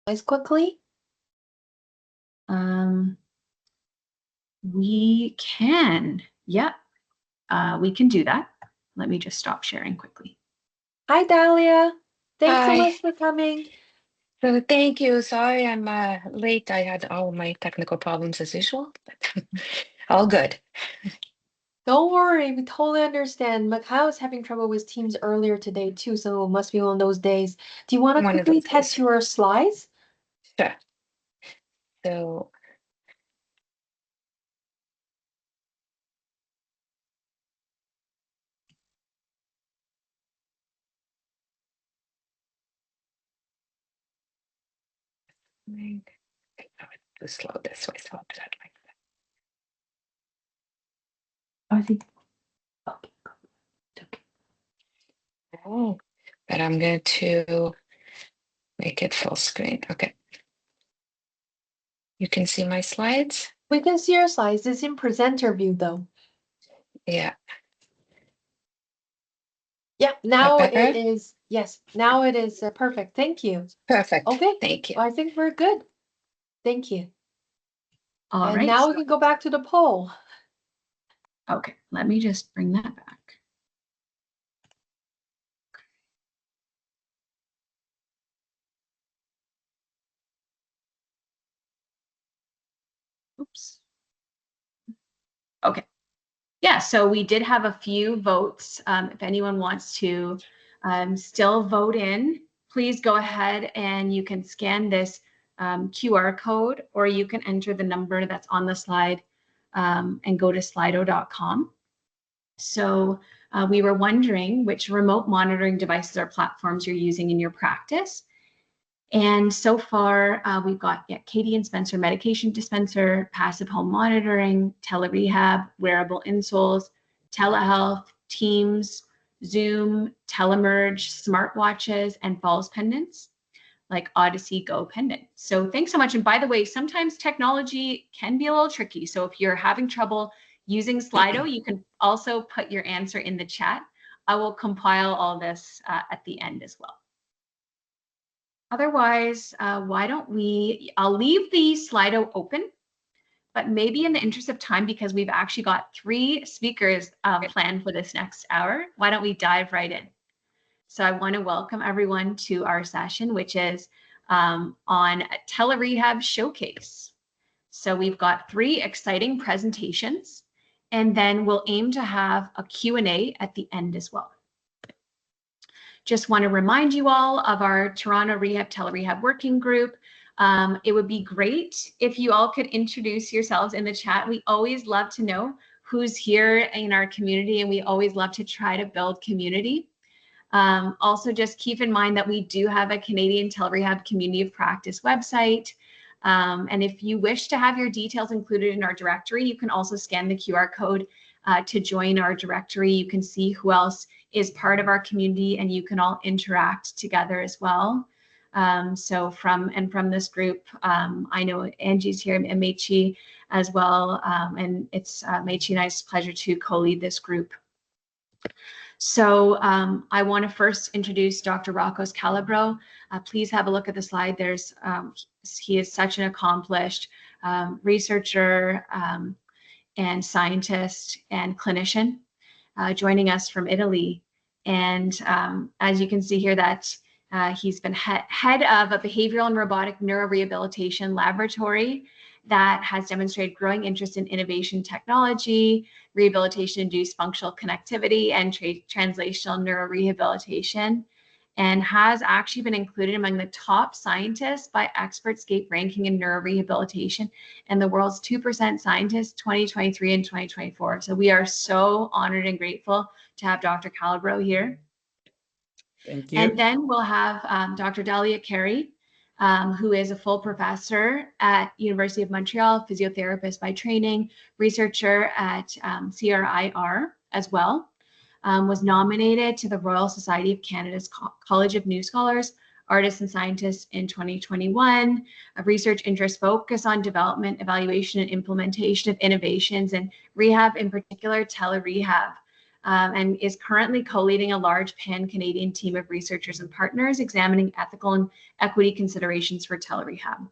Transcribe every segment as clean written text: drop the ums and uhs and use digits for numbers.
quickly? We can. Yep. We can do that. Let me just stop sharing quickly. Hi, Dahlia. Thanks so Hi. much for coming. So thank you. Sorry I'm late. I had all my technical problems as usual, but all good. Don't worry, we totally understand. Macau is having trouble with Teams earlier today too, so it must be one of those days. Do you want to One of quickly those test days. your slides? Sure. So it's too slow this way, so I'll do that like that. I think. Okay. Okay. Oh, but I'm going to make it full screen. Okay. You can see my slides? We can see your slides. It's in presenter view though. Yeah. Yeah, now That it better? is. Yes, now it is perfect. Thank you. Perfect. Okay, Thank you. I think we're good. Thank you. All And right. now we can go back to the poll. Okay, let me just bring that back. Oops. Okay. Yeah, so we did have a few votes. If anyone wants to still vote in, please go ahead and you can scan this QR code, or you can enter the number that's on the slide and go to slido.com. So we were wondering which remote monitoring devices or platforms you're using in your practice. And so far, we've got Katie and Spencer medication dispenser, passive home monitoring, Telerehab, wearable insoles, telehealth, Teams, Zoom, Telemerge, smartwatches, and falls pendants like Odyssey Go pendant. So thanks so much. And by the way, sometimes technology can be a little tricky. So if you're having trouble using Slido, you can also put your answer in the chat. I will compile all this at the end as well. Otherwise, why don't I'll leave the Slido open, but maybe in the interest of time, because we've actually got 3 speakers planned for this next hour, why don't we dive right in? So I want to welcome everyone to our session, which is on Telerehab Showcase. So we've got 3 exciting presentations, and then we'll aim to have a Q&A at the end as well. Just want to remind you all of our Toronto Rehab Telerehab Working Group. It would be great if you all could introduce yourselves in the chat. We always love to know who's here in our community, and we always love to try to build community. Also, just keep in mind that we do have a Canadian Telerehab Community of Practice website. And if you wish to have your details included in our directory, you can also scan the QR code to join our directory. You can see who else is part of our community, and you can all interact together as well. So from this group, I know Angie's here and Meichi as well. And it's Meichi and I's pleasure to co-lead this group. So I want to first introduce Dr. Rocco Calabro. Please have a look at the slide. He is such an accomplished researcher and scientist and clinician joining us from Italy. And as you can see here, that he's been head of a behavioral and robotic neurorehabilitation laboratory that has demonstrated growing interest in innovation technology, rehabilitation-induced functional connectivity, and translational neurorehabilitation, and has actually been included among the top scientists by Expertscape ranking in neurorehabilitation and the world's 2% scientists 2023 and 2024. So we are so honored and grateful to have Dr. Calabro here. Thank you. And then we'll have Dr. Dahlia Carey, who is a full professor at University of Montreal, physiotherapist by training, researcher at CRIR as well, was nominated to the Royal Society of Canada's College of New Scholars, Artists and Scientists in 2021. A research interest focus on development, evaluation, and implementation of innovations in rehab, in particular Telerehab. and is currently co-leading a large pan-Canadian team of researchers and partners examining ethical and equity considerations for Telerehab.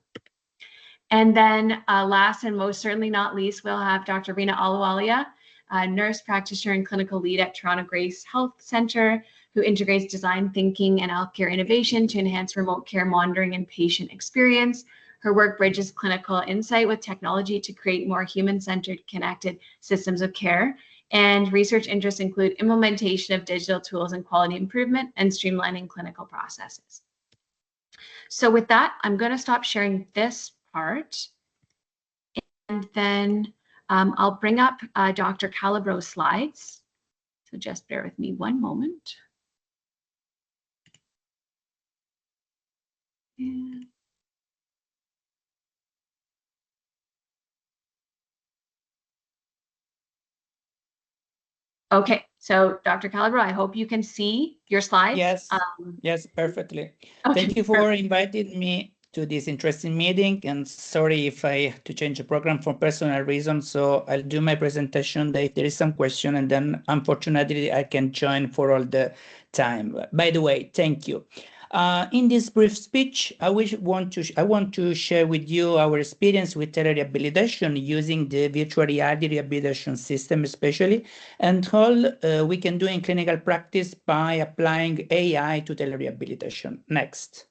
And then last and most certainly not least, we'll have Dr. Rina Aluwalia, a nurse practitioner and clinical lead at Toronto Grace Health Centre, who integrates design thinking and healthcare innovation to enhance remote care monitoring and patient experience. Her work bridges clinical insight with technology to create more human-centered, connected systems of care. And research interests include implementation of digital tools and quality improvement and streamlining clinical processes. So with that, I'm going to stop sharing this part. And then I'll bring up Dr. Calabro's slides. So just bear with me one moment. Yeah. Okay, so Dr. Calabro, I hope you can see your slides. Yes, yes, perfectly. Okay, Thank you for inviting me to this interesting meeting, and sorry if I have to change the program for personal reasons, so I'll do my presentation if there is some question, and then unfortunately I can join for all the time. By the way, thank you. In this brief speech, I want to share with you our experience with telerehabilitation using the virtual reality rehabilitation system, especially, and all we can do in clinical practice by applying AI to telerehabilitation. Next.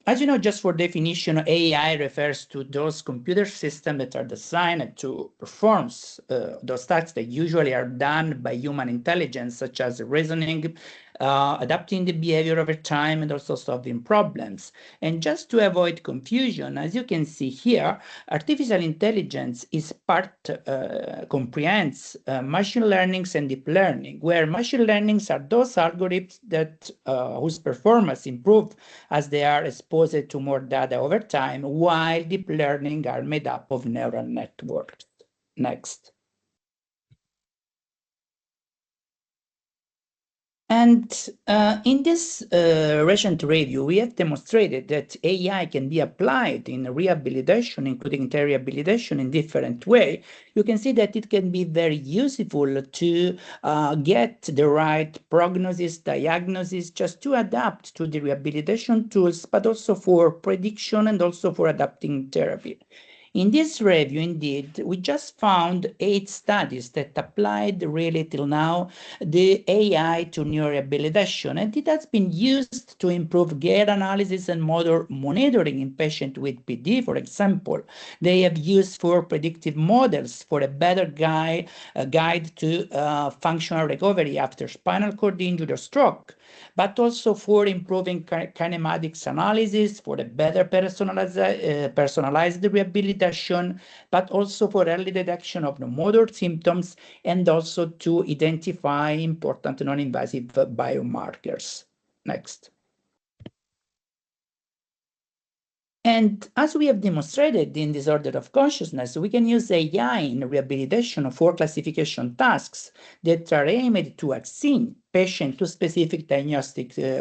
As you know, just for definition, AI refers to those computer systems that are designed to perform those tasks that usually are done by human intelligence, such as reasoning, adapting the behavior over time, and also solving problems. And just to avoid confusion, as you can see here, artificial intelligence comprehends machine learnings and deep learning, where machine learnings are those algorithms that whose performance improve as they are exposed to more data over time, while deep learning are made up of neural networks. Next. And in this recent review, we have demonstrated that AI can be applied in rehabilitation, including telerehabilitation, in different ways. You can see that it can be very useful to get the right prognosis, diagnosis, just to adapt to the rehabilitation tools, but also for prediction and also for adapting therapy. In this review, indeed, we just found 8 studies that applied really till now the AI to neurorehabilitation, and it has been used to improve gait analysis and motor monitoring in patients with PD, for example. They have used for predictive models for a better guide to functional recovery after spinal cord injury or stroke, but also for improving kinematics analysis, for a better personalized rehabilitation, but also for early detection of the motor symptoms, and also to identify important non-invasive biomarkers. Next. And as we have demonstrated in this order of consciousness, we can use AI in rehabilitation for classification tasks that are aimed to assign patient to specific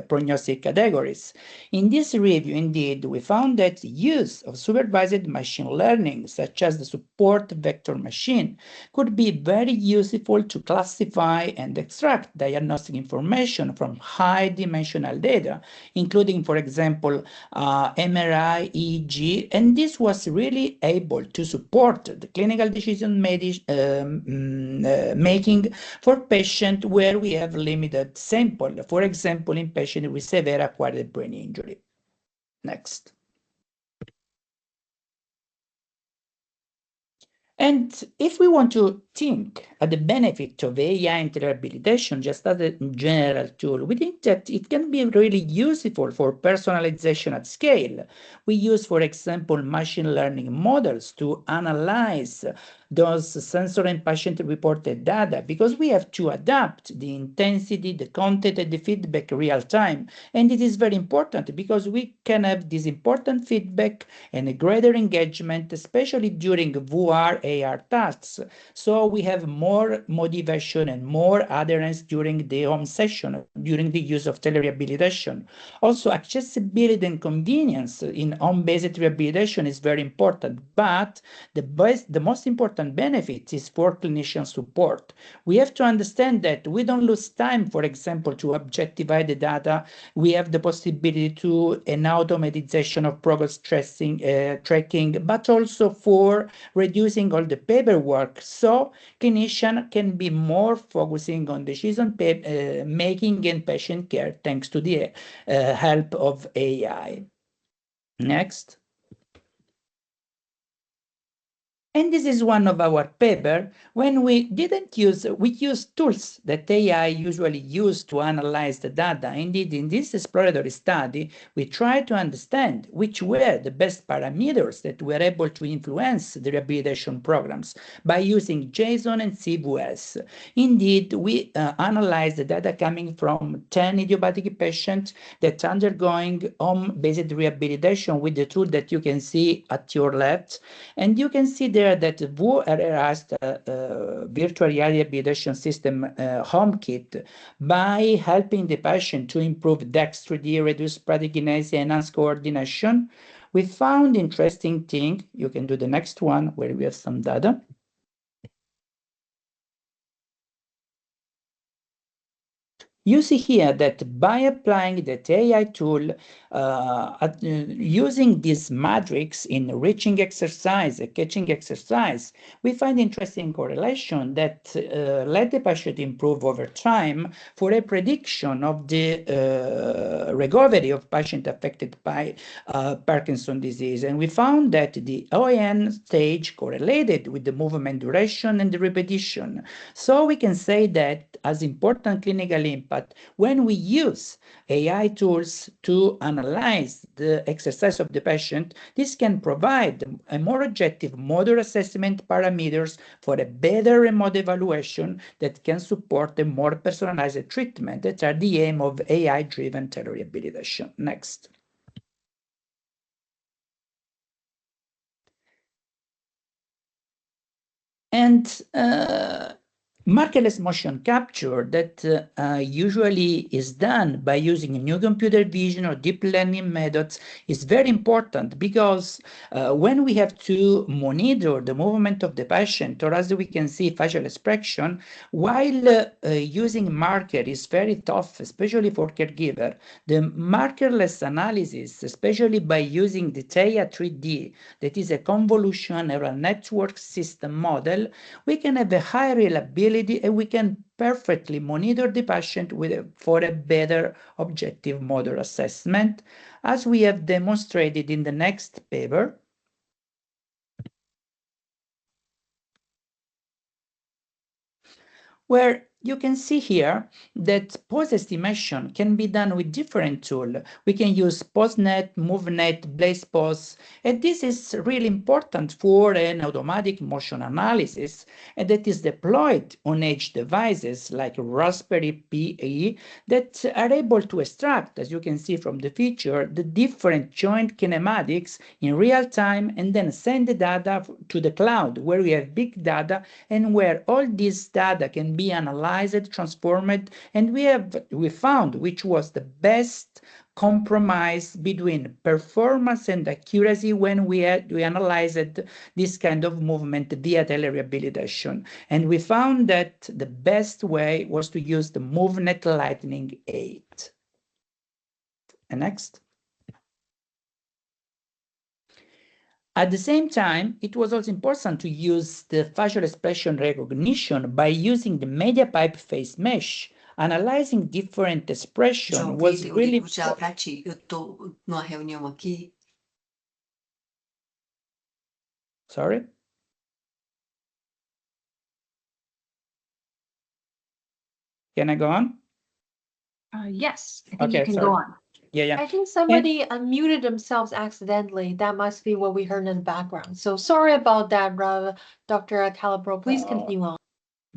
prognostic categories. In this review, indeed, we found that the use of supervised machine learning, such as the support vector machine, could be very useful to classify and extract diagnostic information from high-dimensional data, including, for example, MRI, EEG, and this was really able to support the clinical decision making for patients where we have limited sample, for example, in patients with severe acquired brain injury. Next. And if we want to think of the benefit of AI in rehabilitation just as a general tool, we think that it can be really useful for personalization at scale. We use, for example, machine learning models to analyze those sensor and patient-reported data, because we have to adapt the intensity, the content, and the feedback real time. And it is very important because we can have this important feedback and a greater engagement, especially during VR AR tasks. So we have more more motivation and more adherence during the home session, during the use of telerehabilitation. Also, accessibility and convenience in home-based rehabilitation is very important, but the most important benefit is for clinician support. We have to understand that we don't lose time, for example, to objectify the data. We have the possibility to an automatization of progress tracking, but also for reducing all the paperwork, so clinician can be more focusing on decision making and patient care thanks to the help of AI. Next. And this is one of our paper when we used tools that AI usually use to analyze the data. Indeed, in this exploratory study, we tried to understand which were the best parameters that were able to influence the rehabilitation programs by using JSON and CVS. Indeed, we analyzed the data coming from 10 idiopathic patients that undergoing home-based rehabilitation with the tool that you can see at your left. And you can see there that VURAST virtual reality rehabilitation system HomeKit, by helping the patient to improve DEX 3D, reduce bradykinesia, enhance coordination, we found interesting thing. You can do the next one where we have some data. You see here that by applying that AI tool, using this matrix in reaching exercise, catching exercise, we find interesting correlation that let the patient improve over time for a prediction of the recovery of patient affected by Parkinson's disease. And we found that the ON stage correlated with the movement duration and the repetition. So we can say that as important clinical impact, when we use AI tools to analyze the exercise of the patient, this can provide a more objective motor assessment parameters for a better remote evaluation that can support a more personalized treatment. That are the aim of AI-driven telerehabilitation. Next. And markerless motion capture that usually is done by using new computer vision or deep learning methods is very important, because when we have to monitor the movement of the patient, or as we can see facial expression, while using marker is very tough, especially for caregiver, the markerless analysis, especially by using the TEIA 3D, that is a convolutional neural network system model, we can have a high reliability and we can perfectly monitor the patient for a better objective motor assessment, as we have demonstrated in the next paper. Where you can see here that pose estimation can be done with different tools. We can use PoseNet, MoveNet, BlazePose, and this is really important for an automatic motion analysis, and that is deployed on edge devices like Raspberry Pi that are able to extract, as you can see from the feature, the different joint kinematics in real time and then send the data to the cloud, where we have big data and where all this data can be analyzed, transformed, and we found which was the best compromise between performance and accuracy when we analyzed this kind of movement via telerehabilitation. And we found that the best way was to use the MoveNet Lightning 8. And next. At the same time, it was also important to use the facial expression recognition by using the MediaPipe face mesh. Analyzing different expression was really important. Eu estou numa reunião aqui. Sorry? Can I go on? Yes, I think Okay, you can sorry. go on. Yeah. I think somebody unmuted themselves accidentally. That must be what we heard in the background. So sorry about that, Dr. Calabro. Please continue on.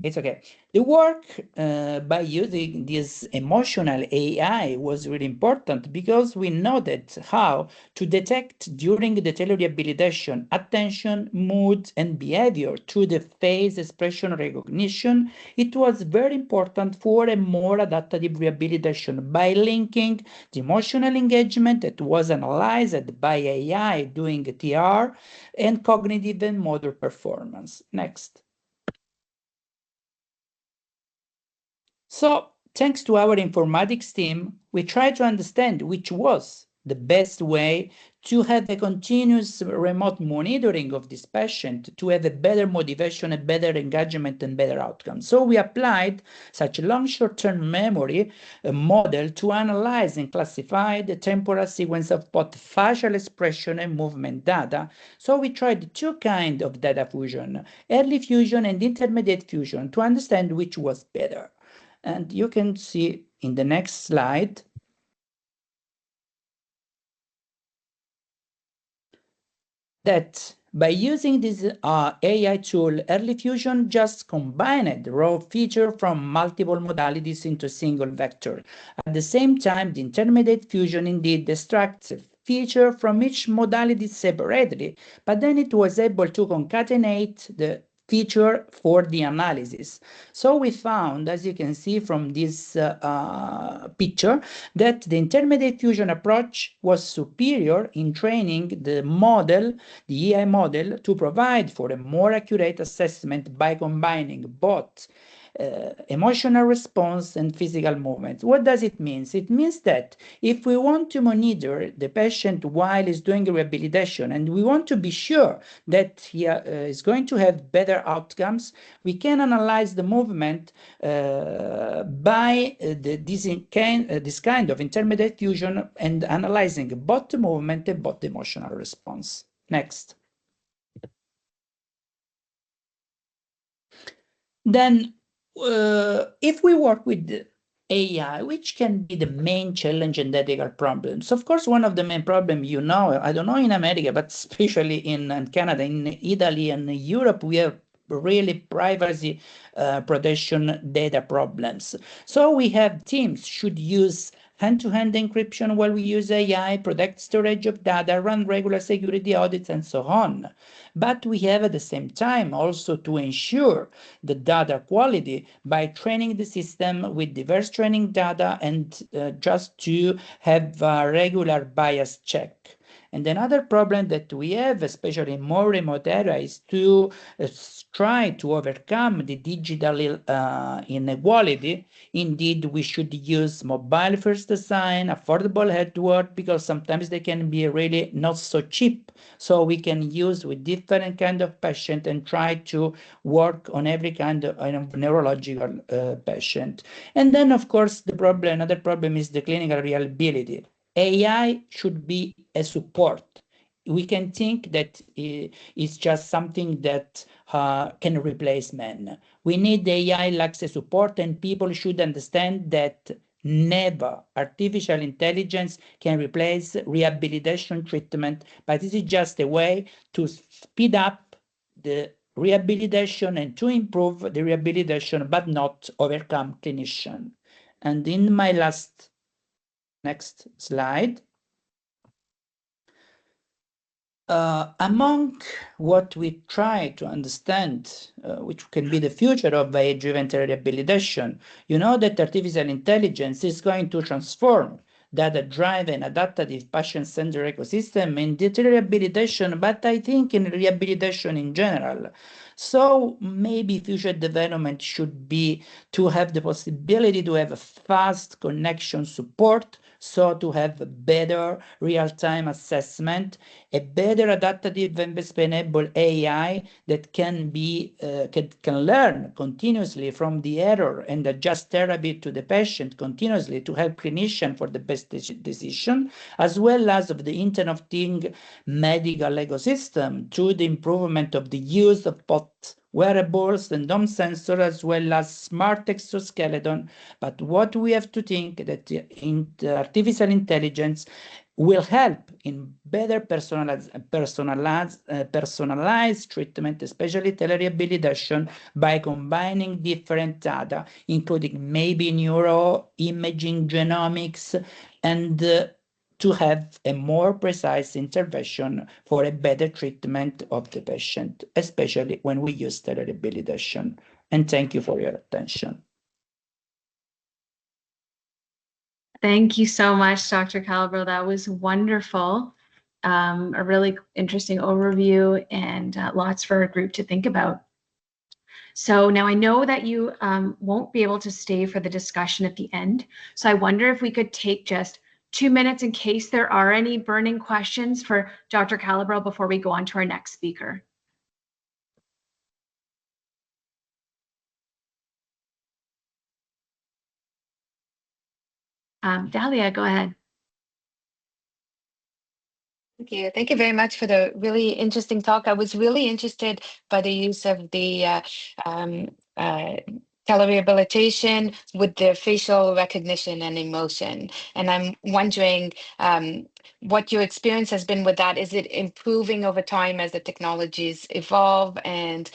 It's okay. The work by using this emotional AI was really important because we noted how to detect during the telerehabilitation attention, mood, and behavior through the face expression recognition. It was very important for a more adaptive rehabilitation by linking the emotional engagement that was analyzed by AI doing TR and cognitive and motor performance. Next. So, thanks to our informatics team, we tried to understand which was the best way to have a continuous remote monitoring of this patient to have a better motivation, a better engagement, and better outcomes. So we applied such a long short-term memory model to analyze and classify the temporal sequence of both facial expression and movement data. So we tried two kinds of data fusion, early fusion and intermediate fusion, to understand which was better. And you can see in the next slide that by using this AI tool, Early Fusion just combined raw feature from multiple modalities into a single vector. At the same time, the intermediate fusion indeed extracts a feature from each modality separately, but then it was able to concatenate the feature for the analysis. So we found, as you can see from this picture, that the intermediate fusion approach was superior in training the model, the AI model, to provide for a more accurate assessment by combining both emotional response and physical movement. What does it mean? It means that if we want to monitor the patient while he's doing rehabilitation and we want to be sure that he is going to have better outcomes, we can analyze the movement by this kind of intermediate fusion and analyzing both the movement and both the emotional response. Next. Then, if we work with AI, which can be the main challenge and ethical problems? Of course, one of the main problems, I don't know in America, but especially in Canada, in Italy and Europe, we have really privacy protection data problems. So we have teams should use hand-to-hand encryption while we use AI, protect storage of data, run regular security audits, and so on. But we have at the same time also to ensure the data quality by training the system with diverse training data and just to have a regular bias check. And another problem that we have, especially in more remote areas, is to try to overcome the digital inequality. Indeed, we should use mobile-first design, affordable hardware, because sometimes they can be really not so cheap. So we can use with different kind of patient and try to work on every kind of neurological patient. And then, of course, another problem is the clinical reliability. AI should be a support. We can think that it's just something that can replace men. We need AI like a support, and people should understand that never artificial intelligence can replace rehabilitation treatment, but this is just a way to speed up the rehabilitation and to improve the rehabilitation, but not overcome clinician. And in my next slide, among what we try to understand, which can be the future of AI-driven rehabilitation, you know that artificial intelligence is going to transform data-driven, adaptive, patient-centered ecosystem in rehabilitation, but I think in rehabilitation in general. So maybe future development should be to have the possibility to have a fast connection support, so to have a better real-time assessment, a better adaptive and explainable AI that can learn continuously from the error and adjust therapy to the patient continuously to help clinician for the best decision, as well as of the Internet of Things medical ecosystem to the improvement of the use of both wearables and home sensor, as well as smart exoskeleton. But what we have to think that the artificial intelligence will help in better personalized treatment, especially telerehabilitation, by combining different data, including maybe neuroimaging, genomics, and to have a more precise intervention for a better treatment of the patient, especially when we use telerehabilitation. And thank you for your attention. Thank you so much, Dr. Calabro. That was wonderful. A really interesting overview and lots for our group to think about. So now I know that you won't be able to stay for the discussion at the end. So I wonder if we could take just 2 minutes in case there are any burning questions for Dr. Calabro before we go on to our next speaker. Dahlia, go ahead. Thank you. Thank you very much for the really interesting talk. I was really interested by the use of the telerehabilitation with the facial recognition and emotion. And I'm wondering what your experience has been with that. Is it improving over time as the technologies evolve, and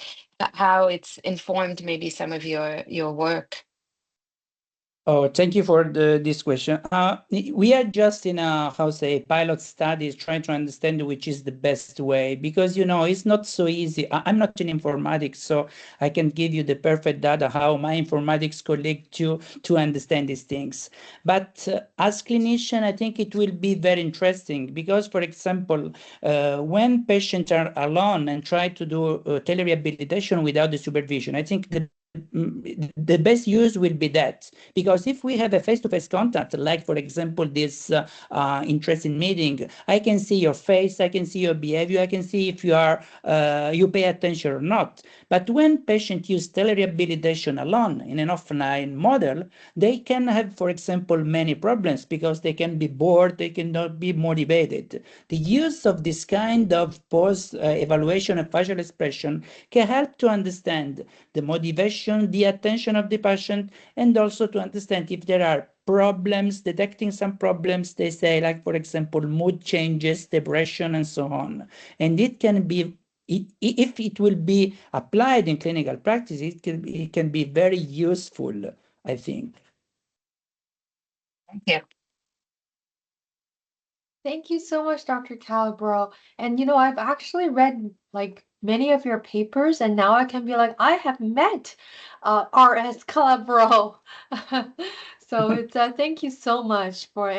how it's informed maybe some of your work? Oh, thank you for this question. We are just in a, pilot studies trying to understand which is the best way, because, it's not so easy. I'm not in informatics, so I can give you the perfect data, how my informatics colleague to understand these things. But as clinician, I think it will be very interesting because, for example, when patients are alone and try to do telerehabilitation without the supervision, I think the best use will be that, because if we have a face-to-face contact, like for example this interesting meeting, I can see your face, I can see your behavior, I can see if you are you pay attention or not. But when patients use telerehabilitation alone in an offline model, they can have, for example, many problems because they can be bored, they cannot be motivated. The use of this kind of post evaluation of facial expression can help to understand the motivation, the attention of the patient, and also to understand if there are problems, detecting some problems, they say, like, for example, mood changes, depression, and so on. And it can be, if it will be applied in clinical practice, it can be very useful, I think. Thank you. Thank you so much, Dr. Calabro. And I've actually read like many of your papers, and now I can be like, I have met RS Calabro. So it's thank you so much for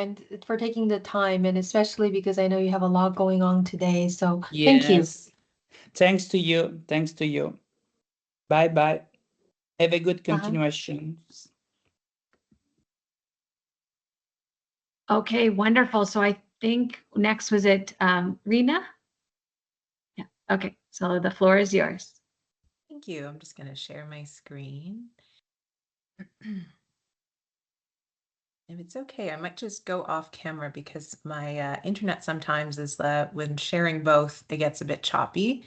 taking the time, and especially because I know you have a lot going on today. So thank you. Yes. Thanks to you. Thanks to you. Bye-bye. Have a good Bye. continuation. Okay, wonderful. So I think next was it Rena? Yeah. Okay, so the floor is yours. Thank you. I'm just going to share my screen. If it's okay, I might just go off camera because my internet sometimes is when sharing both, it gets a bit choppy.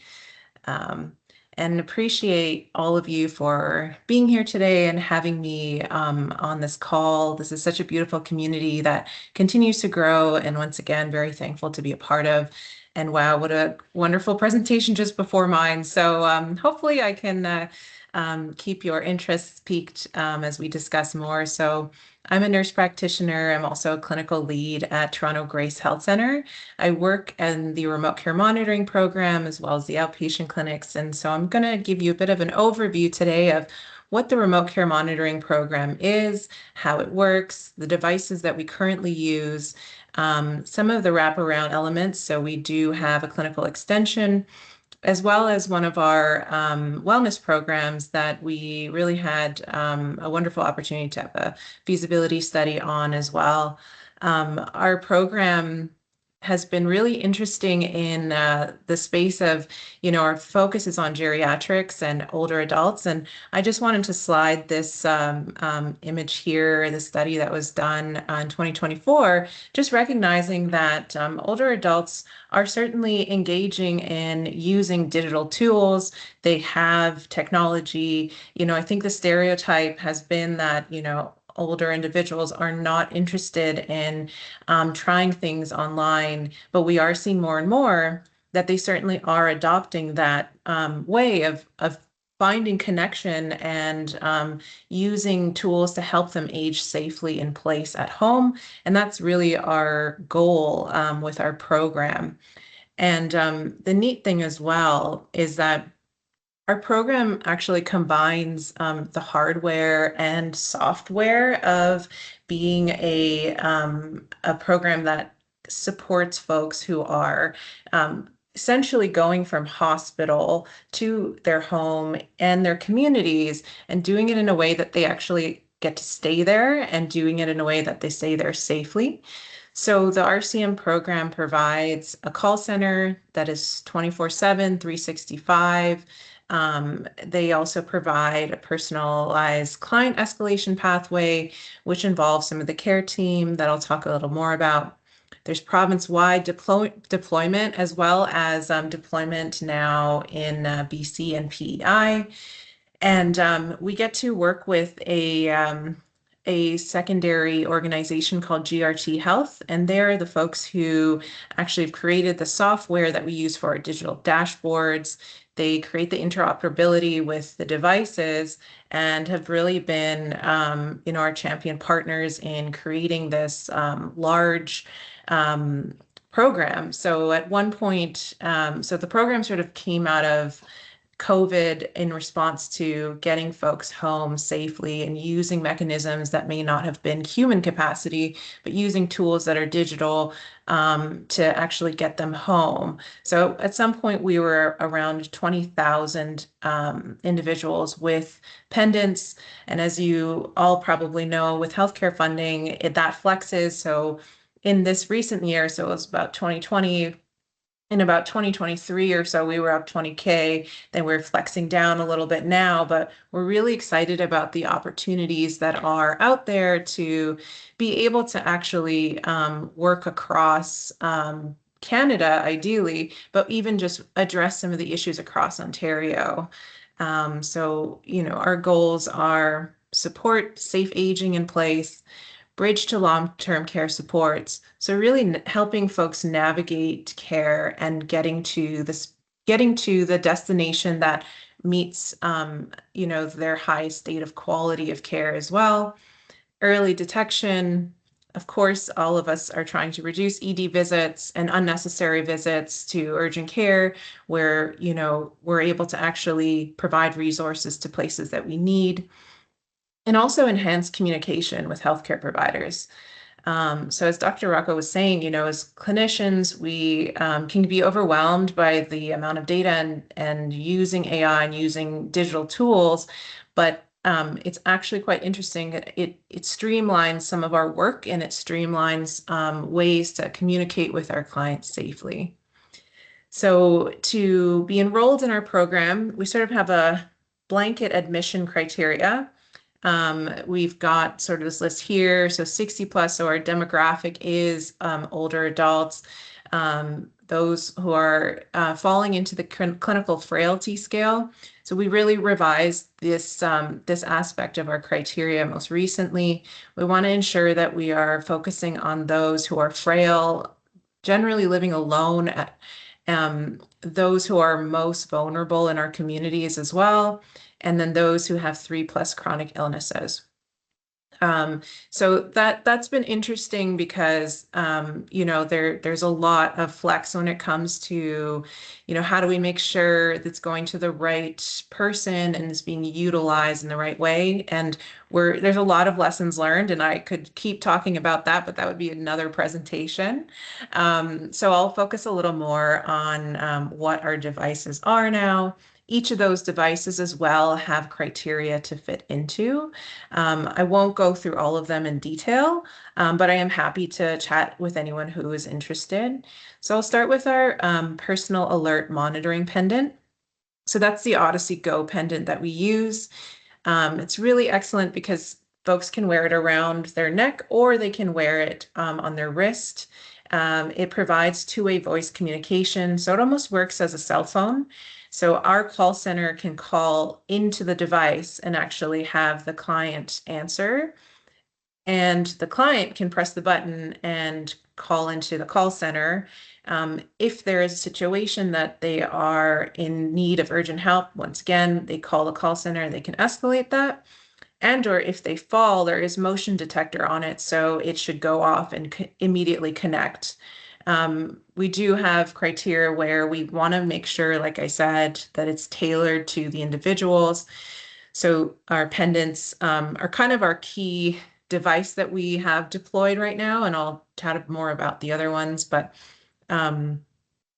And appreciate all of you for being here today and having me on this call. This is such a beautiful community that continues to grow, and once again, very thankful to be a part of. And wow, what a wonderful presentation just before mine. So hopefully I can keep your interests piqued as we discuss more. So I'm a nurse practitioner. I'm also a clinical lead at Toronto Grace Health Centre. I work in the remote care monitoring program as well as the outpatient clinics. And so I'm going to give you a bit of an overview today of what the remote care monitoring program is, how it works, the devices that we currently use, some of the wraparound elements. So we do have a clinical extension, as well as one of our wellness programs that we really had a wonderful opportunity to have a feasibility study on as well. Our program has been really interesting in the space of, our focus is on geriatrics and older adults. And I just wanted to slide this image here, the study that was done in 2024, just recognizing that older adults are certainly engaging in using digital tools. They have technology. I think the stereotype has been that, older individuals are not interested in trying things online, but we are seeing more and more that they certainly are adopting that way of finding connection and using tools to help them age safely in place at home. And that's really our goal with our program. And the neat thing as well is that our program actually combines the hardware and software of being a program that supports folks who are essentially going from hospital to their home and their communities, and doing it in a way that they actually get to stay there, and doing it in a way that they stay there safely. So the RCM program provides a call center that is 24/7, 365. They also provide a personalized client escalation pathway, which involves some of the care team that I'll talk a little more about. There's province-wide deployment, as well as deployment now in BC and PEI. And we get to work with a secondary organization called GRT Health, and they're the folks who actually have created the software that we use for our digital dashboards. They create the interoperability with the devices and have really been, our champion partners in creating this large program. So at one point, so the program sort of came out of COVID in response to getting folks home safely and using mechanisms that may not have been human capacity, but using tools that are digital to actually get them home. So at some point we were around 20,000 individuals with pendants. And as you all probably know, with healthcare funding, that flexes. So in this recent year, so it was about 2020, in about 2023 or so, we were up 20K. Then we're flexing down a little bit now, but we're really excited about the opportunities that are out there to be able to actually work across Canada, ideally, but even just address some of the issues across Ontario. So, our goals are support safe aging in place, bridge to long-term care supports. So really helping folks navigate care and getting to the destination that meets, their high state of quality of care as well. Early detection. Of course, all of us are trying to reduce ED visits and unnecessary visits to urgent care, where, we're able to actually provide resources to places that we need, and also enhance communication with healthcare providers. So as Dr. Rocco was saying, as clinicians, we can be overwhelmed by the amount of data and using AI and using digital tools, but it's actually quite interesting. It streamlines some of our work, and it streamlines ways to communicate with our clients safely. So to be enrolled in our program, we sort of have a blanket admission criteria. We've got sort of this list here. So 60 plus, so our demographic is older adults, those who are falling into the clinical frailty scale. So we really revised this aspect of our criteria most recently. We want to ensure that we are focusing on those who are frail, generally living alone, those who are most vulnerable in our communities as well, and then those who have 3+ chronic illnesses. So that's been interesting because, there's a lot of flex when it comes to, how do we make sure that's going to the right person and is being utilized in the right way. And there's a lot of lessons learned, and I could keep talking about that, but that would be another presentation. So I'll focus a little more on what our devices are now each of those devices as well have criteria to fit into. I won't go through all of them in detail, but I am happy to chat with anyone who is interested. So I'll start with our personal alert monitoring pendant. So that's the Odyssey Go pendant that we use. It's really excellent because folks can wear it around their neck or they can wear it on their wrist. It provides two-way voice communication, so it almost works as a cell phone. So our call center can call into the device and actually have the client answer. And the client can press the button and call into the call center. If there is a situation that they are in need of urgent help, once again, they call the call center, they can escalate that. And or if they fall, there is motion detector on it, so it should go off and immediately connect. We do have criteria where we want to make sure, like I said, that it's tailored to the individuals. So our pendants are kind of our key device that we have deployed right now, and I'll chat more about the other ones, but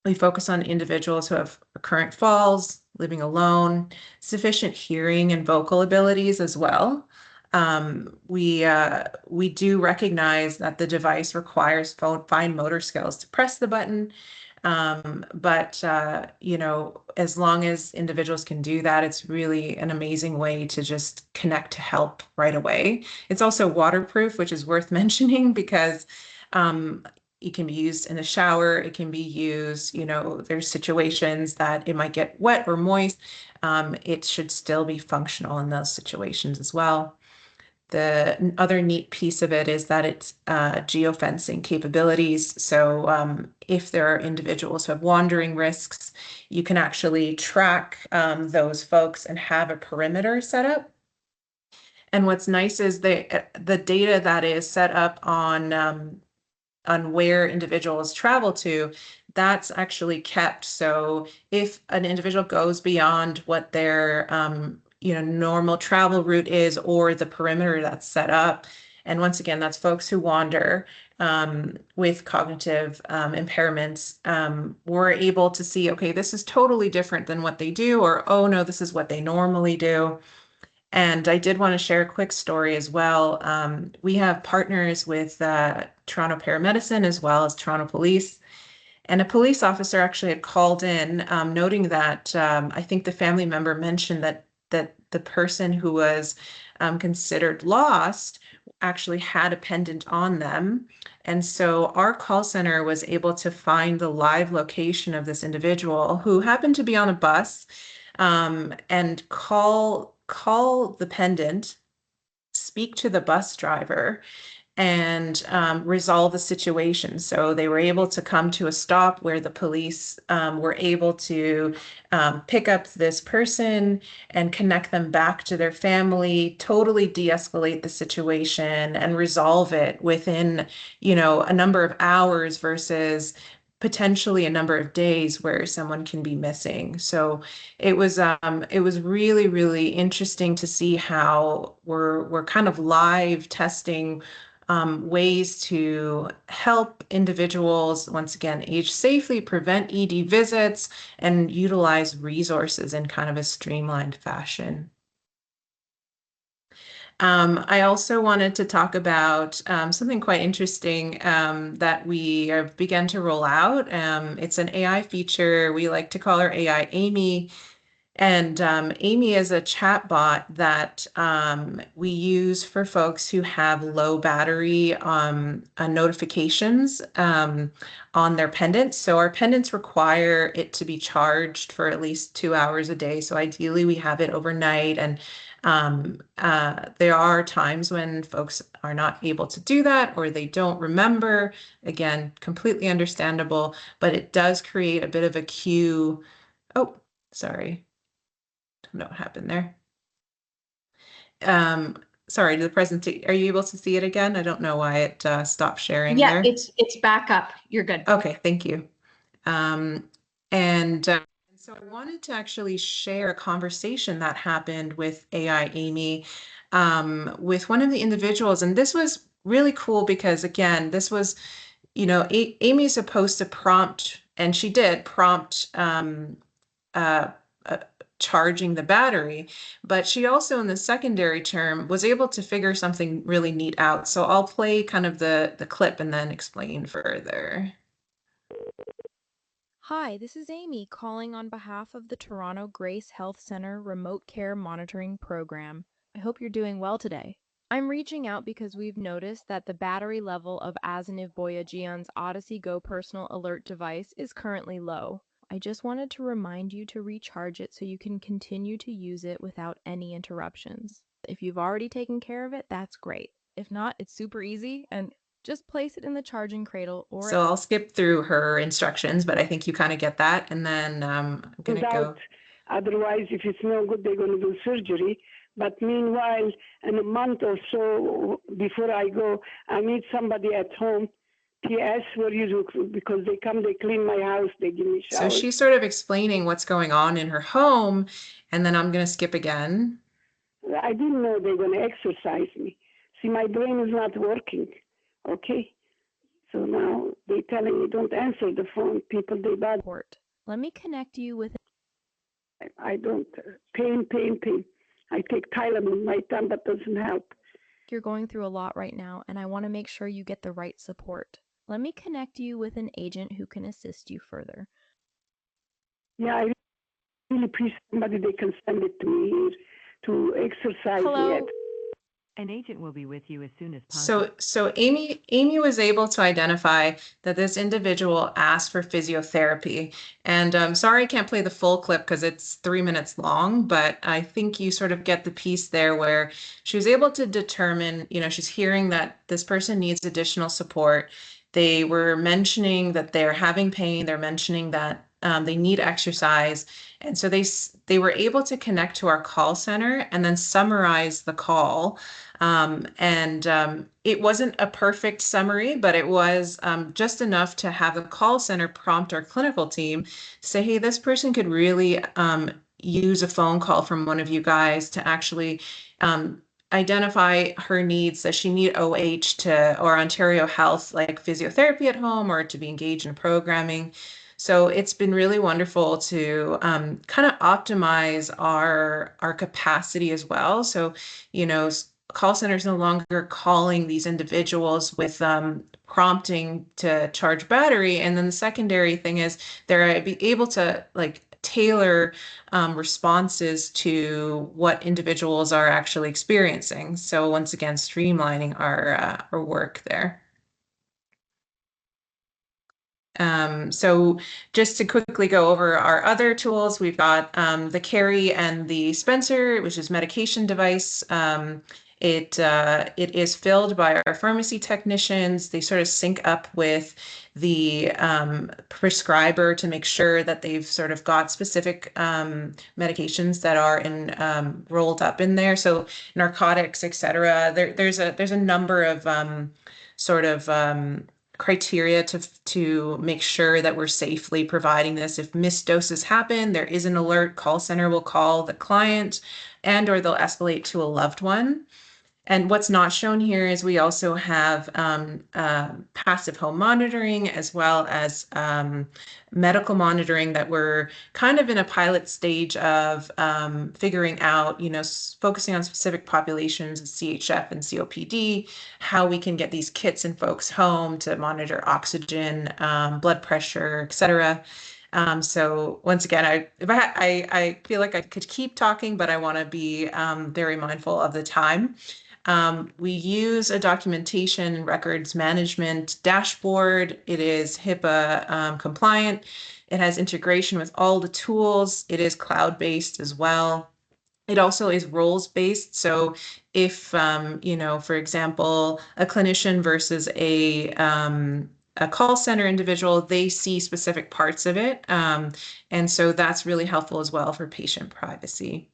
we focus on individuals who have recurrent falls, living alone, sufficient hearing and vocal abilities as well. We do recognize that the device requires fine motor skills to press the button, but you know, as long as individuals can do that, it's really an amazing way to just connect to help right away. It's also waterproof, which is worth mentioning because it can be used in a shower. It can be used, you know, there's situations that it might get wet or moist. It should still be functional in those situations as well. The other neat piece of it is that it's geofencing capabilities. So if there are individuals who have wandering risks, you can actually track those folks and have a perimeter set up. And what's nice is the data that is set up on where individuals travel to, that's actually kept. So if an individual goes beyond what their you know, normal travel route is or the perimeter that's set up, and once again, that's folks who wander with cognitive impairments, we're able to see, okay, this is totally different than what they do, or oh no, this is what they normally do. And I did want to share a quick story as well. We have partners with Toronto Paramedicine as well as Toronto Police. And a police officer actually had called in, noting that I think the family member mentioned that the person who was considered lost actually had a pendant on them. And so our call center was able to find the live location of this individual who happened to be on a bus, and call the pendant, speak to the bus driver, and resolve the situation. So they were able to come to a stop where the police were able to pick up this person and connect them back to their family, totally de-escalate the situation and resolve it within, you know, a number of hours versus potentially a number of days where someone can be missing. So it was really, really interesting to see how we're kind of live testing ways to help individuals, once again, age safely, prevent ED visits, and utilize resources in kind of a streamlined fashion. I also wanted to talk about something quite interesting that we have begun to roll out. It's an AI feature. We like to call her AI Amy. And Amy is a chatbot that we use for folks who have low battery notifications on their pendants. So our pendants require it to be charged for at least 2 hours a day. So ideally we have it overnight. And there are times when folks are not able to do that or they don't remember. Again, completely understandable, but it does create a bit of a queue. Oh, sorry. Don't know what happened there. Sorry, the presentation, are you able to see it again? I don't know why it stopped sharing Yeah, there. it's back up. You're good. Okay, thank you. And so I wanted to actually share a conversation that happened with AI Amy with one of the individuals. And this was really cool because, again, this was, you know, Amy's supposed to prompt, and she did prompt charging the battery, but she also in the secondary term was able to figure something really neat out. So I'll play kind of the clip and then explain further. Hi, this is Amy calling on behalf of the Toronto Grace Health Center Remote Care Monitoring Program. I hope you're doing well today. I'm reaching out because we've noticed that the battery level of Azaniv Boyajian's Odyssey Go personal alert device is currently low. I just wanted to remind you to recharge it so you can continue to use it without any interruptions. If you've already taken care of it, that's great. If not, it's super easy and just place it in the charging cradle or... So I'll skip through her instructions, but I think you kind of get that. And then I'm going to go. Otherwise, if it's no good, they're going to do surgery. But meanwhile, in a month or so before I go, I need somebody at home. P.S. Where you do, because they come, they clean my house, they give me So showers. she's sort of explaining what's going on in her home. And then I'm going to skip again. I didn't know they're going to exercise me. See, my brain is not working. Okay. So now they're telling me don't answer the phone. People, they bad. Let me connect you with... I don't. Pain. I take Tylenol my time, that doesn't help. You're going through a lot right now, and I want to make sure you get the right support. Let me connect you with an agent who can assist you further. Yeah, I really appreciate somebody they can send it to me here to exercise Hello? me. An agent will be with you as soon as possible. So Amy was able to identify that this individual asked for physiotherapy. And sorry, I can't play the full clip because it's 3 minutes long, but I think you sort of get the piece there where she was able to determine, she's hearing that this person needs additional support. They were mentioning that they're having pain. They're mentioning that they need exercise. And so they were able to connect to our call center and then summarize the call. It wasn't a perfect summary, but it was just enough to have the call center prompt our clinical team to say, hey, this person could really use a phone call from one of you guys to actually identify her needs. Does she need OH or Ontario Health, like physiotherapy at home, or to be engaged in programming? So it's been really wonderful to kind of optimize our capacity as well. So, call centers no longer calling these individuals with prompting to charge battery. And then the secondary thing is they're able to tailor responses to what individuals are actually experiencing. So once again, streamlining our work there. So just to quickly go over our other tools, we've got the Carry and the Spencer, which is medication device. It is filled by our pharmacy technicians. They sort of sync up with the prescriber to make sure that they've sort of got specific medications that are rolled up in there. So narcotics, etc. There's a number of criteria to make sure that we're safely providing this. If missed doses happen, there is an alert. Call center will call the client or they'll escalate to a loved one. And what's not shown here is we also have passive home monitoring as well as medical monitoring that we're kind of in a pilot stage of figuring out, focusing on specific populations, CHF and COPD, how we can get these kits in folks' home to monitor oxygen, blood pressure, etc. So once again, I feel like I could keep talking, but I want to be very mindful of the time. We use a documentation and records management dashboard. It is HIPAA compliant. It has integration with all the tools. It is cloud-based as well. It also is roles-based. So if, for example, a clinician versus a call center individual, they see specific parts of it. And so that's really helpful as well for patient privacy.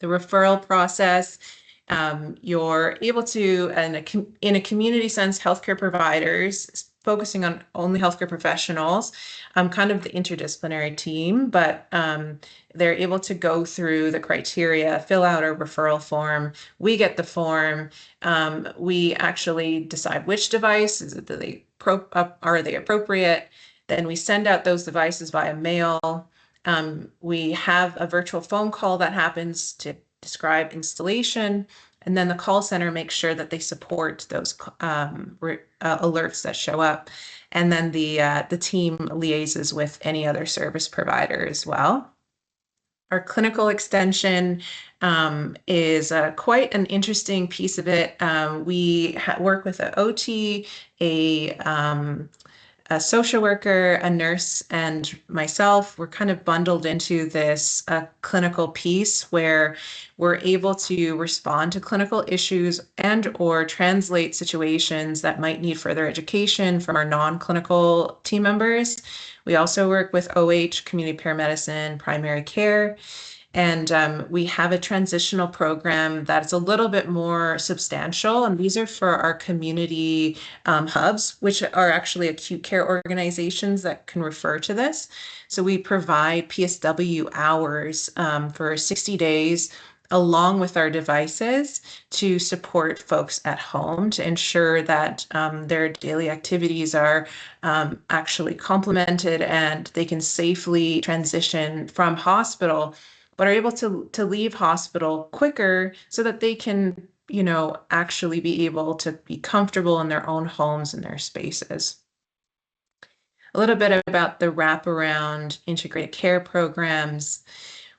The referral process, you're able to, in a community sense, healthcare providers, focusing on only healthcare professionals, kind of the interdisciplinary team, but they're able to go through the criteria, fill out a referral form. We get the form. We actually decide which device, are they appropriate? Then we send out those devices via mail. We have a virtual phone call that happens to describe installation, and then the call center makes sure that they support those alerts that show up. And then the team liaises with any other service provider as well. Our clinical extension is quite an interesting piece of it. We work with an OT, a social worker, a nurse, and myself. We're kind of bundled into this clinical piece where we're able to respond to clinical issues and or translate situations that might need further education from our non-clinical team members. We also work with OH, community paramedicine, primary care. And we have a transitional program that's a little bit more substantial. And these are for our community hubs, which are actually acute care organizations that can refer to this. So we provide PSW hours for 60 days along with our devices to support folks at home to ensure that their daily activities are actually complemented and they can safely transition from hospital, but are able to leave hospital quicker so that they can, actually be able to be comfortable in their own homes and their spaces. A little bit about the wraparound integrated care programs.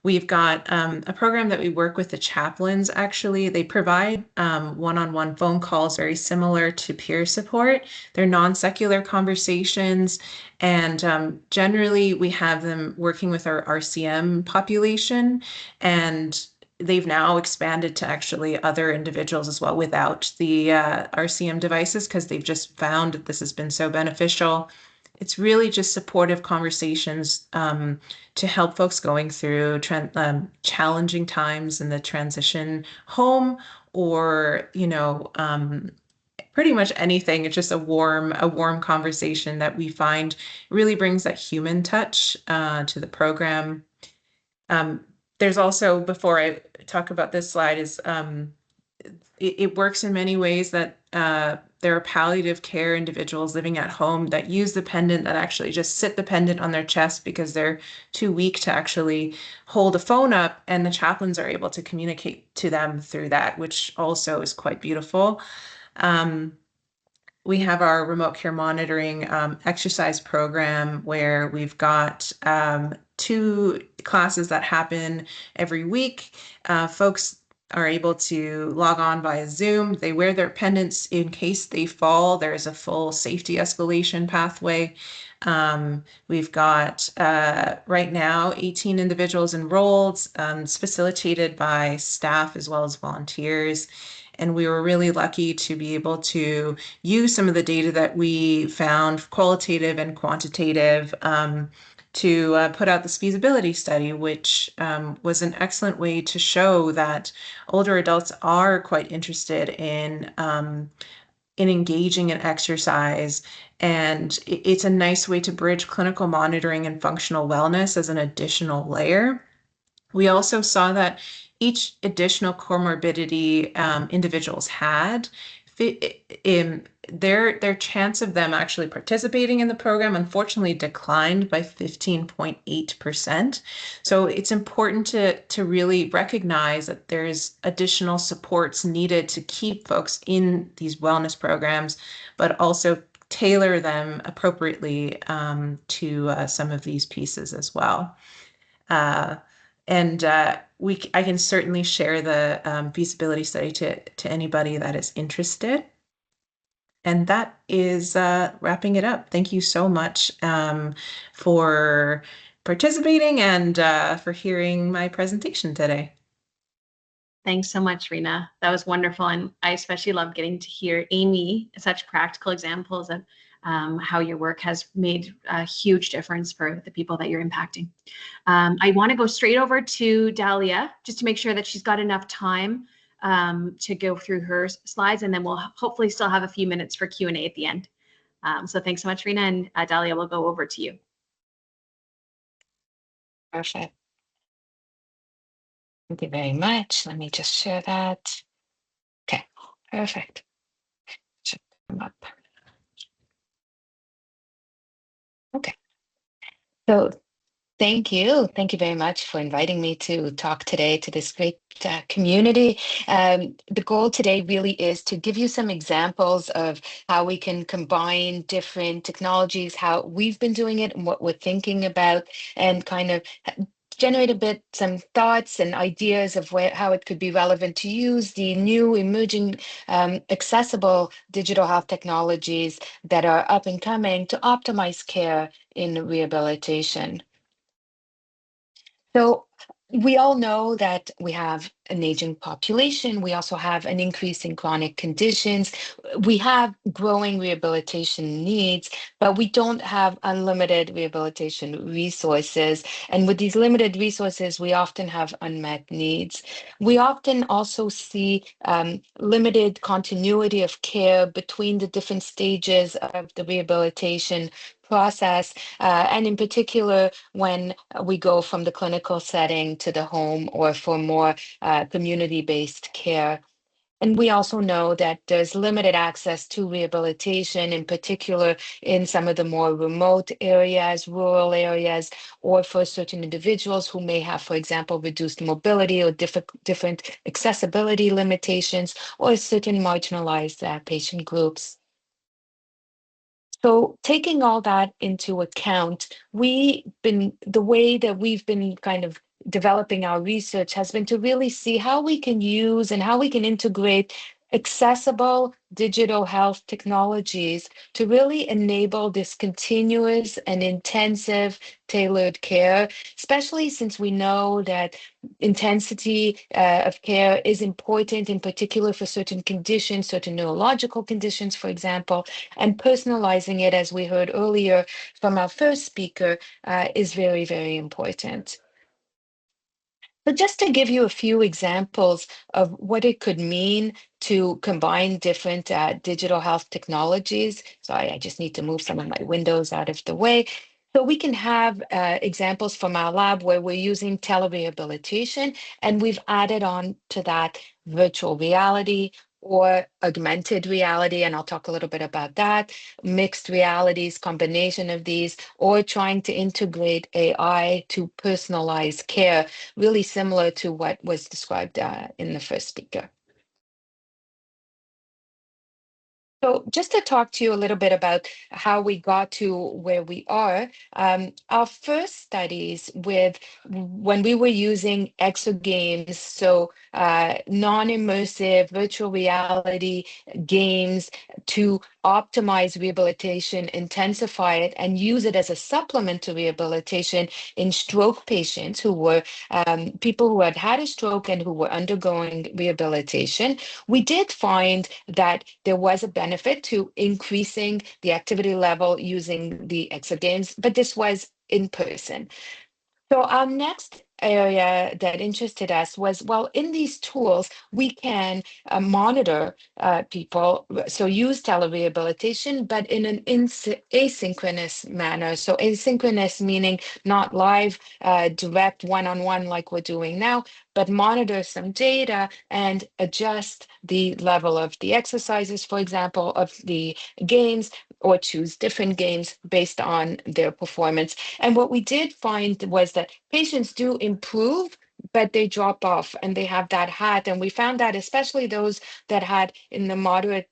We've got a program that we work with the chaplains, actually. They provide one-on-one phone calls very similar to peer support. They're non-secular conversations, and generally we have them working with our RCM population, and they've now expanded to actually other individuals as well without the RCM devices because they've just found that this has been so beneficial. It's really just supportive conversations to help folks going through challenging times in the transition home, or pretty much anything. It's just a warm conversation that we find really brings that human touch to the program. There's also, before I talk about this slide, is it works in many ways that there are palliative care individuals living at home that use the pendant, that actually just sit the pendant on their chest because they're too weak to actually hold a phone up, and the chaplains are able to communicate to them through that, which also is quite beautiful. We have our remote care monitoring exercise program where we've got 2 classes that happen every week. Folks are able to log on via Zoom. They wear their pendants in case they fall. There's a full safety escalation pathway. We've got right now 18 individuals enrolled. It's facilitated by staff as well as volunteers. And we were really lucky to be able to use some of the data that we found, qualitative and quantitative, to put out this feasibility study, which was an excellent way to show that older adults are quite interested in engaging in exercise. And it's a nice way to bridge clinical monitoring and functional wellness as an additional layer. We also saw that each additional comorbidity individuals had, their chance of them actually participating in the program unfortunately declined by 15.8%. So it's important to really recognize that there's additional supports needed to keep folks in these wellness programs, but also tailor them appropriately to some of these pieces as well. I can certainly share the feasibility study to anybody that is interested. And that is wrapping it up. Thank you so much for participating and for hearing my presentation today. Thanks so much, Rena. That was wonderful. And I especially love getting to hear Amy, such practical examples of how your work has made a huge difference for the people that you're impacting. I want to go straight over to Dahlia just to make sure that she's got enough time to go through her slides, and then we'll hopefully still have a few minutes for Q&A at the end. So thanks so much, Rena, and Dahlia, we'll go over to you. Perfect. Thank you very much. Let me just share that. Okay, perfect. Should come up. Okay. So Thank you. Thank you very much for inviting me to talk today to this great community. The goal today really is to give you some examples of how we can combine different technologies, how we've been doing it and what we're thinking about, and kind of generate a bit some thoughts and ideas of how it could be relevant to use the new emerging accessible digital health technologies that are up and coming to optimize care in rehabilitation. So we all know that we have an aging population. We also have an increase in chronic conditions. We have growing rehabilitation needs, but we don't have unlimited rehabilitation resources. And with these limited resources, we often have unmet needs. We often also see limited continuity of care between the different stages of the rehabilitation process, and in particular, when we go from the clinical setting to the home or for more community-based care. And we also know that there's limited access to rehabilitation, in particular in some of the more remote areas, rural areas, or for certain individuals who may have, for example, reduced mobility or different accessibility limitations, or certain marginalized patient groups. So taking all that into account, the way that we've been kind of developing our research has been to really see how we can use and how we can integrate accessible digital health technologies to really enable this continuous and intensive tailored care, especially since we know that intensity of care is important, in particular for certain conditions, certain neurological conditions, for example, and personalizing it, as we heard earlier from our first speaker, is very, very important. So just to give you a few examples of what it could mean to combine different digital health technologies. Sorry, I just need to move some of my windows out of the way. So we can have examples from our lab where we're using telerehabilitation, and we've added on to that virtual reality or augmented reality, and I'll talk a little bit about that, mixed realities, combination of these, or trying to integrate AI to personalize care, really similar to what was described in the first speaker. So just to talk to you a little bit about how we got to where we are, our first studies when we were using exogames, so non-immersive virtual reality games to optimize rehabilitation, intensify it, and use it as a supplement to rehabilitation in stroke patients who were people who had had a stroke and who were undergoing rehabilitation. We did find that there was a benefit to increasing the activity level using the exogames, but this was in person. So our next area that interested us was, well, in these tools, we can monitor people, so use telerehabilitation, but in an asynchronous manner. So asynchronous meaning not live, direct one-on-one like we're doing now, but monitor some data and adjust the level of the exercises, for example, of the games, or choose different games based on their performance. And what we did find was that patients do improve, but they drop off and they have that hat. And we found that especially those that had in the moderate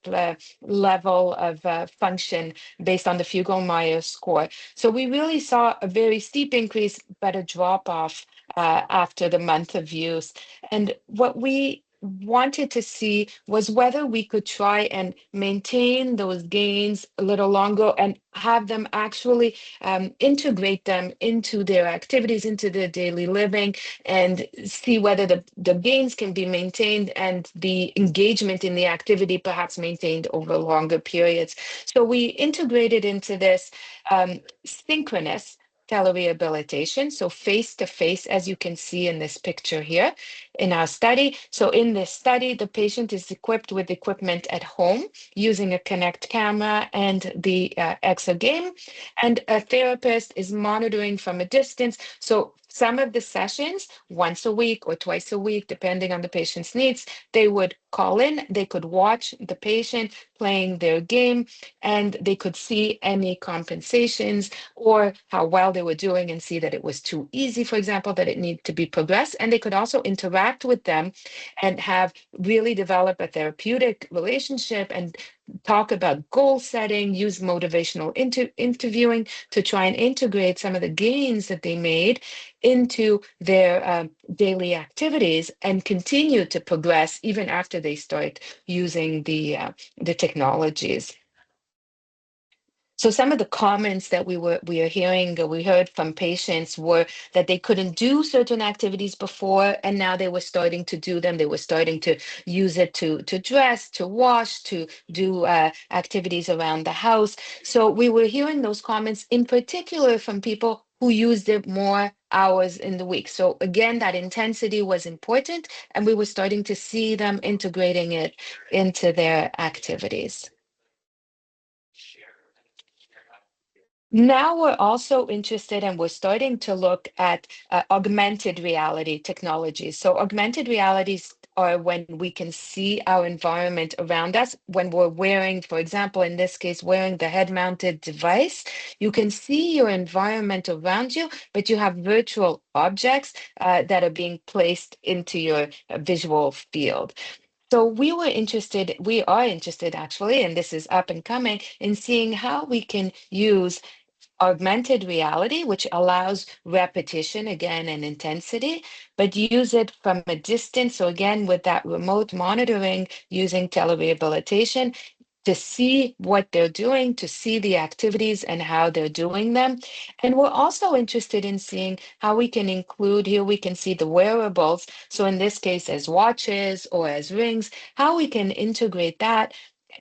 level of function based on the Fugl-Meyer score. So we really saw a very steep increase, but a drop off after the month of use. And what we wanted to see was whether we could try and maintain those gains a little longer and have them actually integrate them into their activities, into their daily living, and see whether the gains can be maintained and the engagement in the activity perhaps maintained over longer periods. So we integrated into this synchronous telerehabilitation, so face to face, as you can see in this picture here. in our study. So in this study, the patient is equipped with equipment at home using a Kinect camera and the exogame, and a therapist is monitoring from a distance. So some of the sessions, once a week or twice a week, depending on the patient's needs, they would call in, they could watch the patient playing their game, and they could see any compensations or how well they were doing and see that it was too easy, for example, that it needed to be progressed. And they could also interact with them and have really develop a therapeutic relationship and talk about goal setting, use motivational interviewing to try and integrate some of the gains that they made into their daily activities and continue to progress even after they start using the technologies. So some of the comments that we are hearing, or we heard from patients, were that they couldn't do certain activities before, and now they were starting to do them. They were starting to use it to dress, to wash, to do activities around the house. So we were hearing those comments in particular from people who used it more hours in the week. So again, that intensity was important, and we were starting to see them integrating it into their activities. Now we're also interested, and we're starting to look at augmented reality technologies. So augmented realities are when we can see our environment around us. When we're wearing, for example, in this case, wearing the head-mounted device, you can see your environment around you, but you have virtual objects that are being placed into your visual field. So we are interested actually, and this is up and coming, in seeing how we can use augmented reality, which allows repetition again and intensity, but use it from a distance. So again, with that remote monitoring using telerehabilitation, to see what they're doing, to see the activities and how they're doing them. And we're also interested in seeing how we can include, here we can see the wearables. So in this case, as watches or as rings, how we can integrate that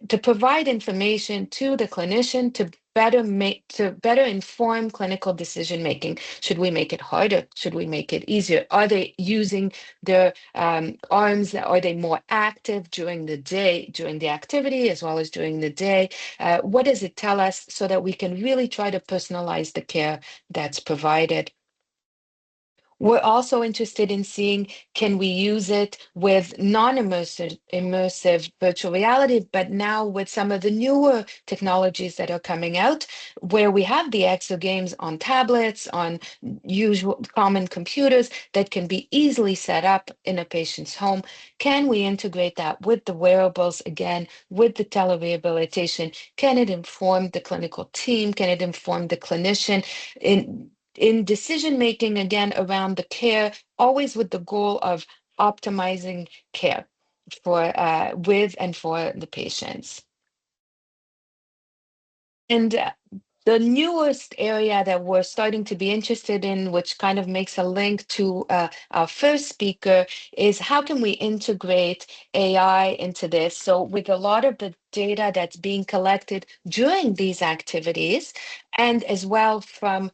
to provide information to the clinician to better inform clinical decision making. Should we make it harder? Should we make it easier? Are they using their arms? Are they more active during the day, during the activity, as well as during the day? What does it tell us so that we can really try to personalize the care that's provided? We're also interested in seeing, can we use it with immersive virtual reality, but now with some of the newer technologies that are coming out, where we have the exogames on tablets, on usual common computers that can be easily set up in a patient's home. Can we integrate that with the wearables, again, with the telerehabilitation? Can it inform the clinical team? Can it inform the clinician in decision making, again, around the care, always with the goal of optimizing care for with and for the patients? And the newest area that we're starting to be interested in, which kind of makes a link to our first speaker, is how can we integrate AI into this? So with a lot of the data that's being collected during these activities, and as well from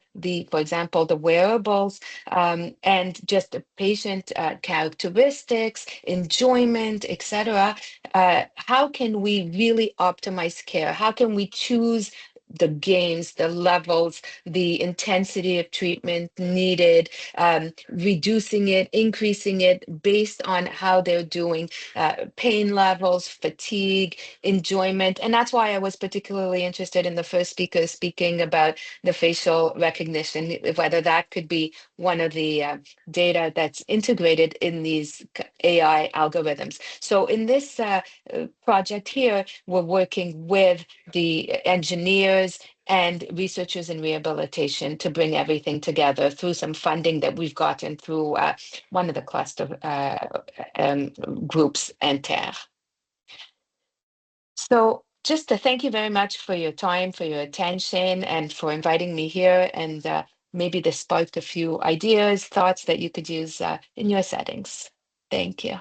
for example, the wearables, and just the patient characteristics, enjoyment, etc. How can we really optimize care? How can we choose the gains, the levels, the intensity of treatment needed, reducing it, increasing it based on how they're doing, pain levels, fatigue, enjoyment. And that's why I was particularly interested in the first speaker speaking about the facial recognition, whether that could be one of the data that's integrated in these AI algorithms. So in this project here, we're working with the engineers and researchers in rehabilitation to bring everything together through some funding that we've gotten through one of the cluster groups, Inter. So just to thank you very much for your time, for your attention, and for inviting me here. And maybe this sparked a few ideas, thoughts that you could use in your settings. Thank you.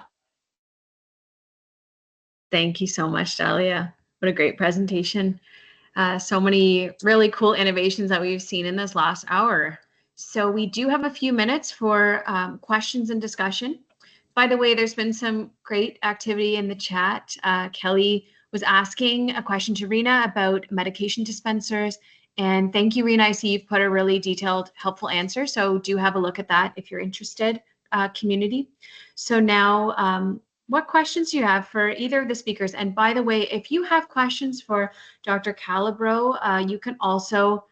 Thank you so much, Dalia. What a great presentation. So many really cool innovations that we've seen in this last hour. So we do have a few minutes for questions and discussion. By the way, there's been some great activity in the chat. Kelly was asking a question to Rena about medication dispensers. And thank you, Rena. I see you've put a really detailed, helpful answer. So do have a look at that if you're interested, community. So now, what questions do you have for either of the speakers? And by the way, if you have questions for Dr. Calabro, you can also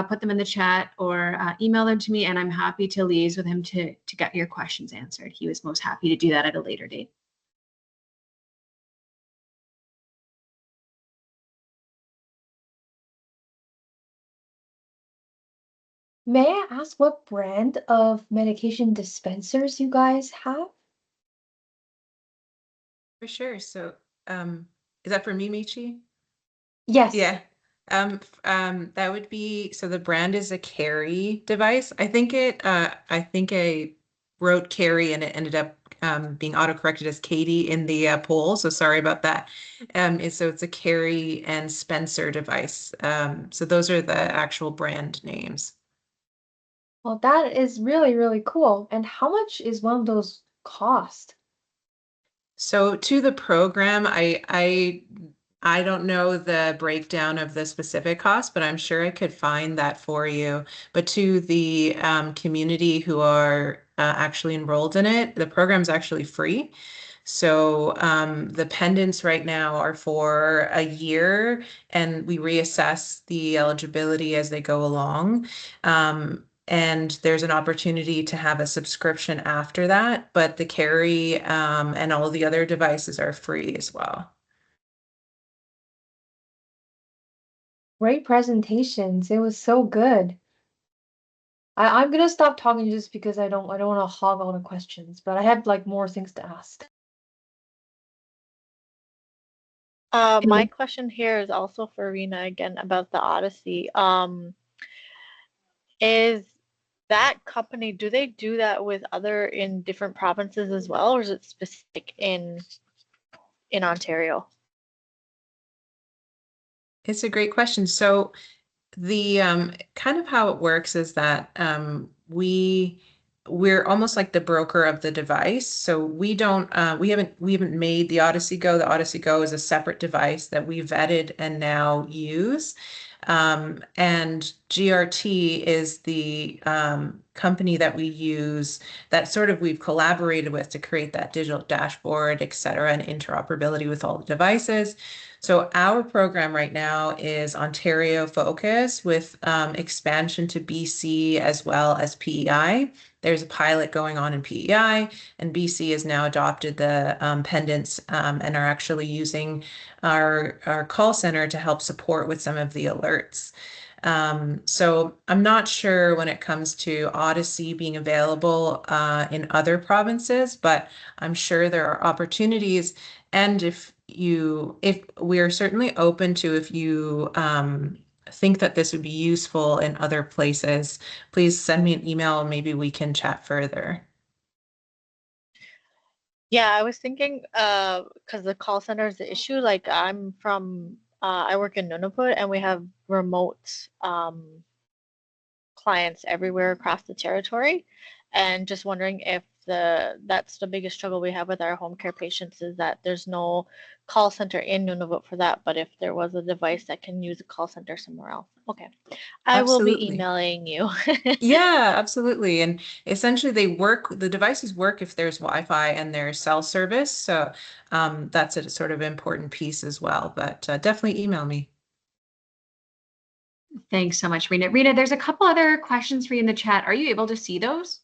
put them in the chat or email them to me, and I'm happy to liaise with him to get your questions answered. He was most happy to do that at a later date. May I ask what brand of medication dispensers you guys have? For sure. So, is that for me, Michi? Yes. Yeah. That would be, so the brand is a Carry device. I think I wrote Carry and it ended up being autocorrected as Katie in the poll. So sorry about that. So it's a Carry and Spencer device. So those are the actual brand names. Well, that is really, really cool. And how much is one of those cost? So to the program, I don't know the breakdown of the specific cost, but I'm sure I could find that for you. But to the community who are actually enrolled in it, the program's actually free. So the pendants right now are for a year, and we reassess the eligibility as they go along. And there's an opportunity to have a subscription after that, but the Carry and all the other devices are free as well. Great presentations. It was so good. I'm gonna stop talking just because I don't want to hog all the questions, but I had like more things to ask. My question here is also for Rena again about the Odyssey. Is that company, do they do that with other in different provinces as well, or is it specific in Ontario? It's a great question. So the kind of how it works is that we're almost like the broker of the device. So we don't we haven't made the Odyssey Go. The Odyssey Go is a separate device that we vetted and now use. And GRT is the company that we use that sort of we've collaborated with to create that digital dashboard, et cetera, and interoperability with all the devices. So our program right now is Ontario focus with expansion to BC as well as PEI. There's a pilot going on in PEI, and BC has now adopted the pendants and are actually using our call center to help support with some of the alerts. So I'm not sure when it comes to Odyssey being available in other provinces, but I'm sure there are opportunities. And if we are certainly open to, if you think that this would be useful in other places, please send me an email and maybe we can chat further. Yeah, I was thinking, because the call center is the issue. Like I'm from, I work in Nunavut, and we have remote clients everywhere across the territory, and just wondering if that's the biggest struggle we have with our home care patients is that there's no call center in Nunavut for that. But if there was a device that can use a call center somewhere else, okay, I will be Absolutely. emailing you. Yeah, absolutely. And essentially the devices work if there's Wi-Fi and there's cell service. So that's a sort of important piece as well, but definitely email me. Thanks so much, Rena. Rena, there's a couple other questions for you in the chat. Are you able to see those?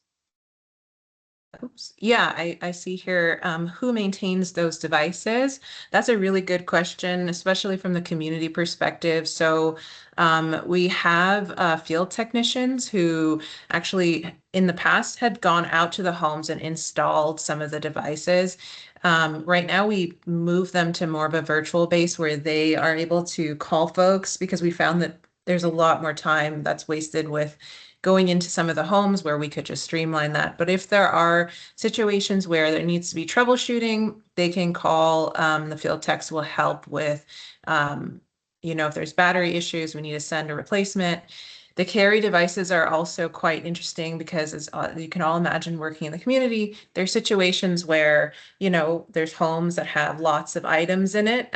Oops. Yeah, I see here who maintains those devices. That's a really good question, especially from the community perspective. So we have field technicians who actually in the past had gone out to the homes and installed some of the devices. Right now, we move them to more of a virtual base where they are able to call folks, because we found that there's a lot more time that's wasted with going into some of the homes where we could just streamline that. But if there are situations where there needs to be troubleshooting, they can call, the field techs will help with, if there's battery issues, we need to send a replacement. The carry devices are also quite interesting because as you can all imagine working in the community, there's situations where, you know, there's homes that have lots of items in it,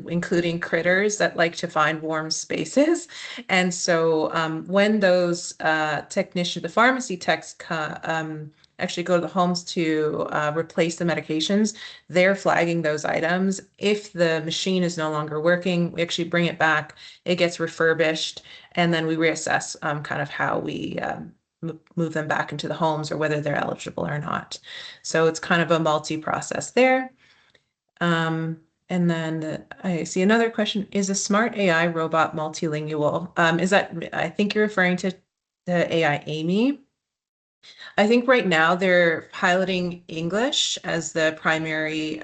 including critters that like to find warm spaces. And so when those the pharmacy techs actually go to the homes to replace the medications, they're flagging those items. If the machine is no longer working, we actually bring it back, it gets refurbished, and then we reassess kind of how we move them back into the homes or whether they're eligible or not. So it's kind of a multi-process there. And then I see another question, is a smart AI robot multilingual? Is that, I think you're referring to the AI Amy. I think right now they're piloting English as the primary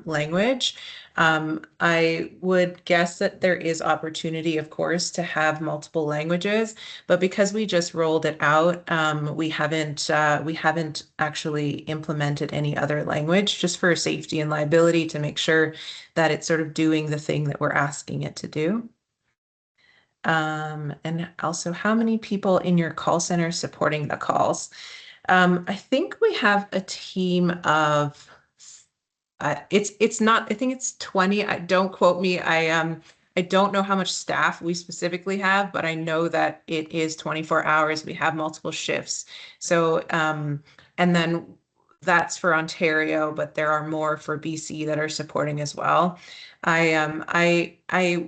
language. I would guess that there is opportunity, of course, to have multiple languages, but because we just rolled it out, we haven't actually implemented any other language, just for safety and liability, to make sure that it's sort of doing the thing that we're asking it to do. And also, how many people in your call center supporting the calls? I think we have a team of it's not, I think it's 20. Don't quote me. I don't know how much staff we specifically have, but I know that it is 24 hours. We have multiple shifts. So and then that's for Ontario, but there are more for BC that are supporting as well. I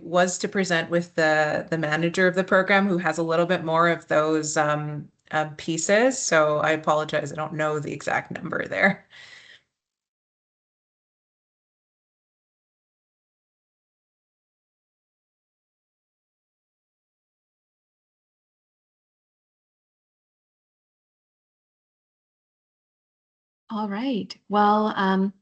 was to present with the manager of the program, who has a little bit more of those pieces. So I apologize. I don't know the exact number there. All right. Well,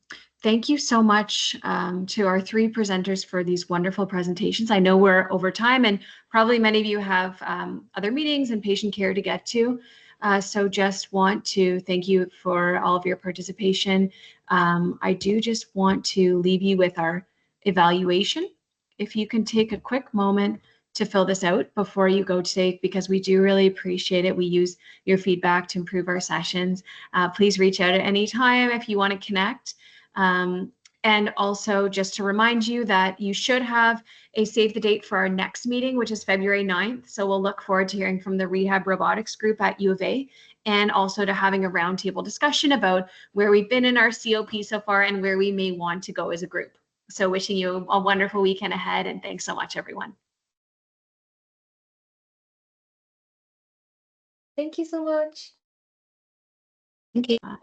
thank you so much to our three presenters for these wonderful presentations. I know we're over time, and probably many of you have other meetings and patient care to get to. So just want to thank you for all of your participation. I do just want to leave you with our evaluation. If you can take a quick moment to fill this out before you go today, because we do really appreciate it. We use your feedback to improve our sessions. Please reach out at any time if you want to connect. And also just to remind you that you should have a save the date for our next meeting, which is February 9th. So we'll look forward to hearing from the Rehab Robotics group at U of A, and also to having a roundtable discussion about where we've been in our COP so far and where we may want to go as a group. So wishing you a wonderful weekend ahead, and thanks so much, everyone. Thank you so much. Okay. Bye.